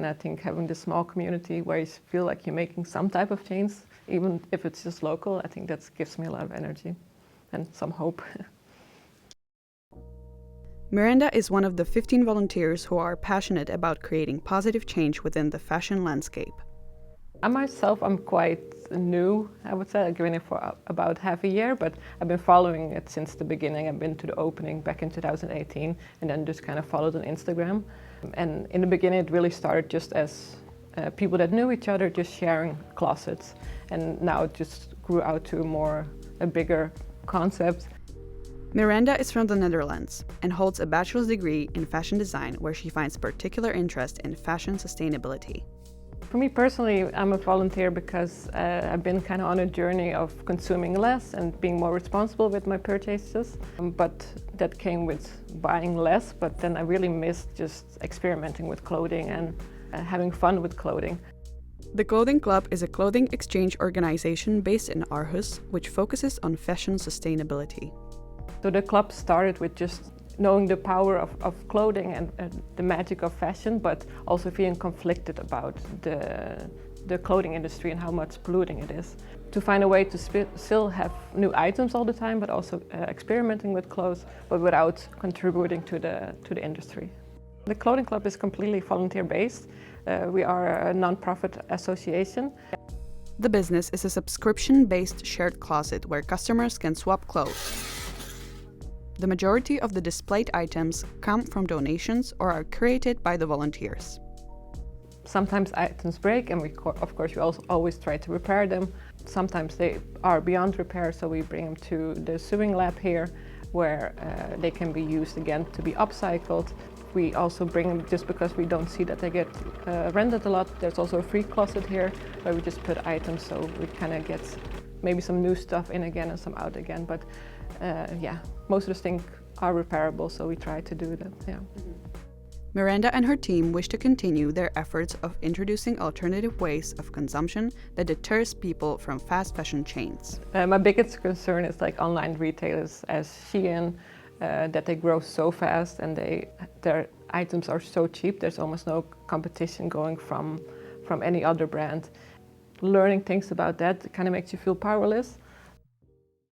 And I think having this small community where you feel like you're making some type of change, even if it's just local, I think that gives me a lot of energy and some hope. Miranda is one of the 15 volunteers who are passionate about creating positive change within the fashion landscape. I myself, I'm quite new, I would say. I've been here for about half a year, but I've been following it since the beginning. I've been to the opening back in 2018 and then just kind of followed on Instagram. And in the beginning, it really started just as people that knew each other just sharing closets. And now it just grew out to a bigger concept. Miranda is from the Netherlands and holds a bachelor's degree in fashion design, where she finds particular interest in fashion sustainability. For me personally, I'm a volunteer because I've been kind of on a journey of consuming less and being more responsible with my purchases. But that came with buying less, but then I really missed just experimenting with clothing and having fun with clothing. The Clothing Club is a clothing exchange organization based in Aarhus, which focuses on fashion sustainability. So the club started with just knowing the power of clothing and the magic of fashion, but also feeling conflicted about the clothing industry and how much polluting it is. To find a way to still have new items all the time, but also experimenting with clothes, but without contributing to the industry. The Clothing Club is completely volunteer-based. We are a non-profit association. The business is a subscription-based shared closet where customers can swap clothes. The majority of the displayed items come from donations or are created by the volunteers. Sometimes items break and of course we also always try to repair them. Sometimes they are beyond repair, so we bring them to the sewing lab here where they can be used again to be upcycled. We also bring them just because we don't see that they get rented a lot. There's also a free closet here where we just put items so we kind of get maybe some new stuff in again and some out again. But yeah, most of the things are repairable, so we try to do that. Yeah. Miranda and her team wish to continue their efforts of introducing alternative ways of consumption that deters people from fast fashion chains. My biggest concern is like online retailers as Shein, that they grow so fast and their items are so cheap. There's almost no competition going from any other brand. Learning things about that kind of makes you feel powerless.